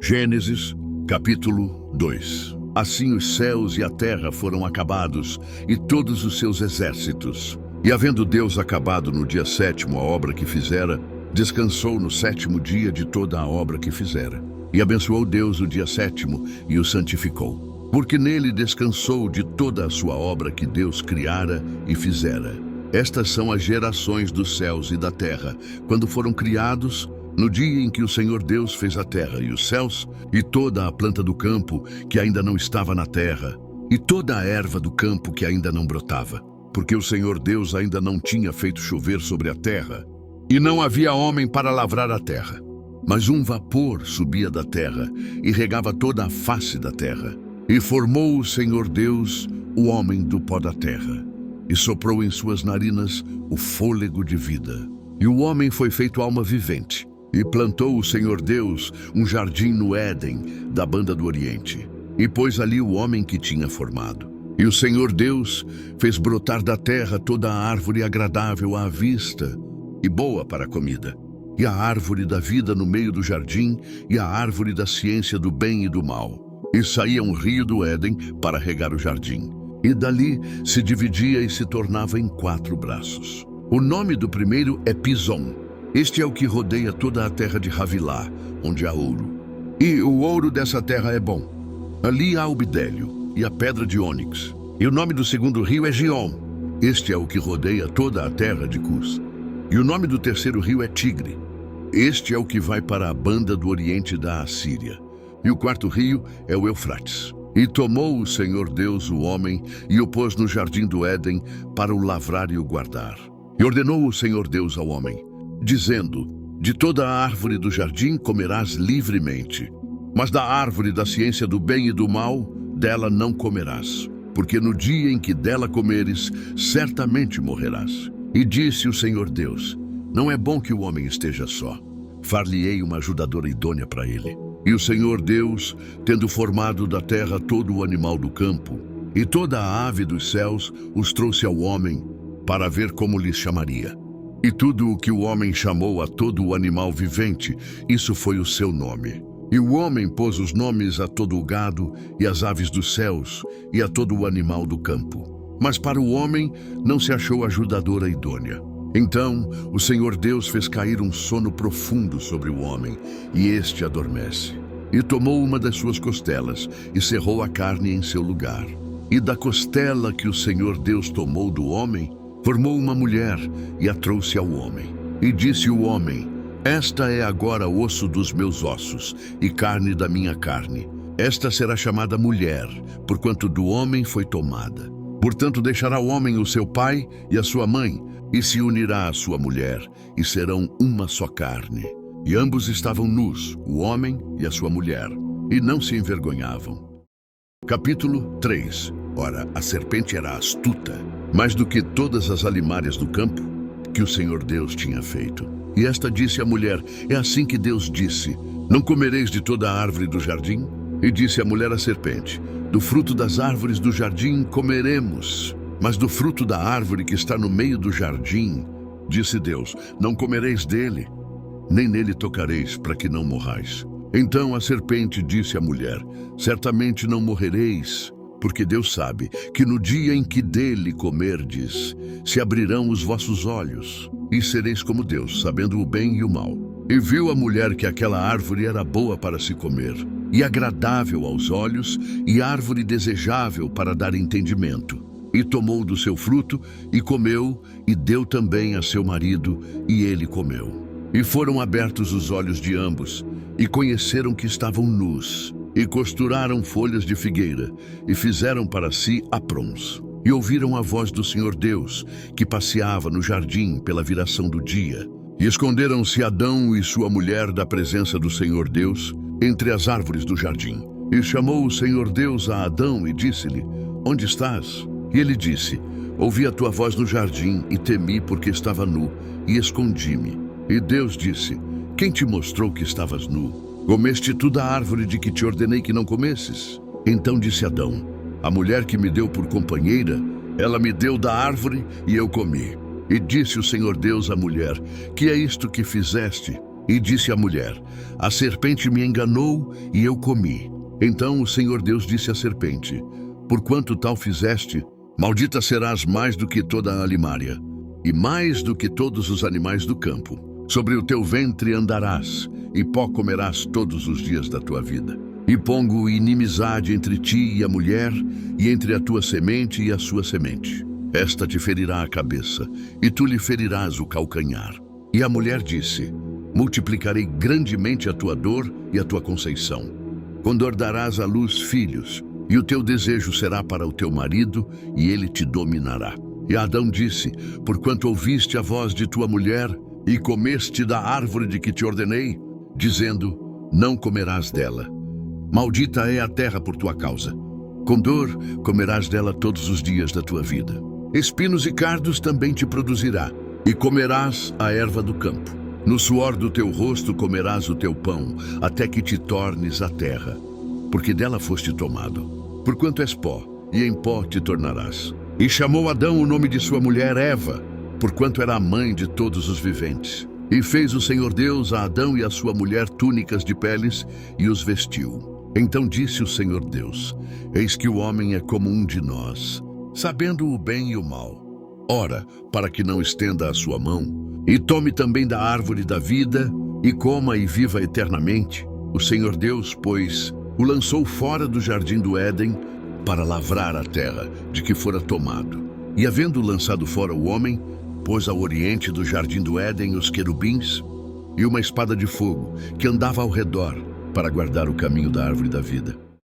Gênesis, capítulo 2. Assim os céus e a terra foram acabados, e todos os seus exércitos. E havendo Deus acabado no dia 7º a obra que fizera, descansou no 7º dia de toda a obra que fizera. E abençoou Deus o dia 7º e o santificou, porque nele descansou de toda a sua obra que Deus criara e fizera. Estas são as gerações dos céus e da terra, quando foram criados, no dia em que o Senhor Deus fez a terra e os céus, e toda a planta do campo que ainda não estava na terra, e toda a erva do campo que ainda não brotava, porque o Senhor Deus ainda não tinha feito chover sobre a terra, e não havia homem para lavrar a terra. Mas um vapor subia da terra e regava toda a face da terra. E formou o Senhor Deus o homem do pó da terra, e soprou em suas narinas o fôlego de vida. E o homem foi feito alma vivente. E plantou o Senhor Deus um jardim no Éden, da banda do Oriente, e pôs ali o homem que tinha formado. E o Senhor Deus fez brotar da terra toda a árvore agradável à vista e boa para a comida, e a árvore da vida no meio do jardim, e a árvore da ciência do bem e do mal. E saía um rio do Éden para regar o jardim, e dali se dividia e se tornava em 4 braços. O nome do primeiro é Pison. Este é o que rodeia toda a terra de Havilá, onde há ouro. E o ouro dessa terra é bom. Ali há o bidélio e a pedra de ônix. E o nome do segundo rio é Giom. Este é o que rodeia toda a terra de Cus. E o nome do terceiro rio é Tigre. Este é o que vai para a banda do oriente da Assíria. E o 4º rio é o Eufrates. E tomou o Senhor Deus o homem e o pôs no jardim do Éden para o lavrar e o guardar. E ordenou o Senhor Deus ao homem, dizendo: de toda a árvore do jardim comerás livremente, mas da árvore da ciência do bem e do mal, dela não comerás, porque no dia em que dela comeres, certamente morrerás. E disse o Senhor Deus: não é bom que o homem esteja só, far-lhe-ei uma ajudadora idônea para ele. E o Senhor Deus, tendo formado da terra todo o animal do campo, e toda a ave dos céus, os trouxe ao homem, para ver como lhes chamaria. E tudo o que o homem chamou a todo o animal vivente, isso foi o seu nome. E o homem pôs os nomes a todo o gado, e às aves dos céus, e a todo o animal do campo. Mas para o homem não se achou ajudadora idônea. Então o Senhor Deus fez cair um sono profundo sobre o homem, e este adormece. E tomou uma das suas costelas, e cerrou a carne em seu lugar. E da costela que o Senhor Deus tomou do homem, formou uma mulher e a trouxe ao homem. E disse o homem: esta é agora osso dos meus ossos e carne da minha carne. Esta será chamada mulher, porquanto do homem foi tomada. Portanto deixará o homem o seu pai e a sua mãe, e se unirá à sua mulher, e serão uma só carne. E ambos estavam nus, o homem e a sua mulher, e não se envergonhavam. Capítulo 3. Ora, a serpente era astuta, mais do que todas as alimárias do campo que o Senhor Deus tinha feito. E esta disse à mulher: é assim que Deus disse: não comereis de toda a árvore do jardim? E disse a mulher à serpente: do fruto das árvores do jardim comeremos, mas do fruto da árvore que está no meio do jardim, disse Deus, não comereis dele, nem nele tocareis, para que não morrais. Então a serpente disse à mulher: certamente não morrereis, porque Deus sabe que no dia em que dele comerdes, se abrirão os vossos olhos, e sereis como Deus, sabendo o bem e o mal. E viu a mulher que aquela árvore era boa para se comer, e agradável aos olhos, e árvore desejável para dar entendimento. E tomou do seu fruto, e comeu, e deu também a seu marido, e ele comeu. E foram abertos os olhos de ambos, e conheceram que estavam nus. E costuraram folhas de figueira, e fizeram para si aprons. E ouviram a voz do Senhor Deus, que passeava no jardim pela viração do dia. E esconderam-se Adão e sua mulher da presença do Senhor Deus, entre as árvores do jardim. E chamou o Senhor Deus a Adão e disse-lhe: onde estás? E ele disse: ouvi a tua voz no jardim, e temi porque estava nu, e escondi-me. E Deus disse: quem te mostrou que estavas nu? Comeste tu da árvore de que te ordenei que não comesses? Então disse Adão: a mulher que me deu por companheira, ela me deu da árvore e eu comi. E disse o Senhor Deus à mulher: que é isto que fizeste? E disse a mulher: a serpente me enganou e eu comi. Então o Senhor Deus disse à serpente: porquanto tal fizeste, maldita serás mais do que toda a alimária, e mais do que todos os animais do campo. Sobre o teu ventre andarás, e pó comerás todos os dias da tua vida. E pongo inimizade entre ti e a mulher, e entre a tua semente e a sua semente. Esta te ferirá a cabeça, e tu lhe ferirás o calcanhar. E a mulher disse: multiplicarei grandemente a tua dor e a tua conceição. Com dor darás à luz filhos, e o teu desejo será para o teu marido, e ele te dominará. E Adão disse: porquanto ouviste a voz de tua mulher, e comeste da árvore de que te ordenei, dizendo: não comerás dela. Maldita é a terra por tua causa. Com dor comerás dela todos os dias da tua vida. Espinhos e cardos também te produzirá, e comerás a erva do campo. No suor do teu rosto comerás o teu pão, até que te tornes a terra, porque dela foste tomado. Porquanto és pó, e em pó te tornarás. E chamou Adão o nome de sua mulher Eva, porquanto era a mãe de todos os viventes. E fez o Senhor Deus a Adão e a sua mulher túnicas de peles, e os vestiu. Então disse o Senhor Deus: eis que o homem é como um de nós, sabendo o bem e o mal. Ora, para que não estenda a sua mão, e tome também da árvore da vida, e coma e viva eternamente, o Senhor Deus, pois, o lançou fora do jardim do Éden, para lavrar a terra de que fora tomado. E havendo lançado fora o homem, pôs ao oriente do jardim do Éden os querubins, e uma espada de fogo, que andava ao redor, para guardar o caminho da árvore da vida.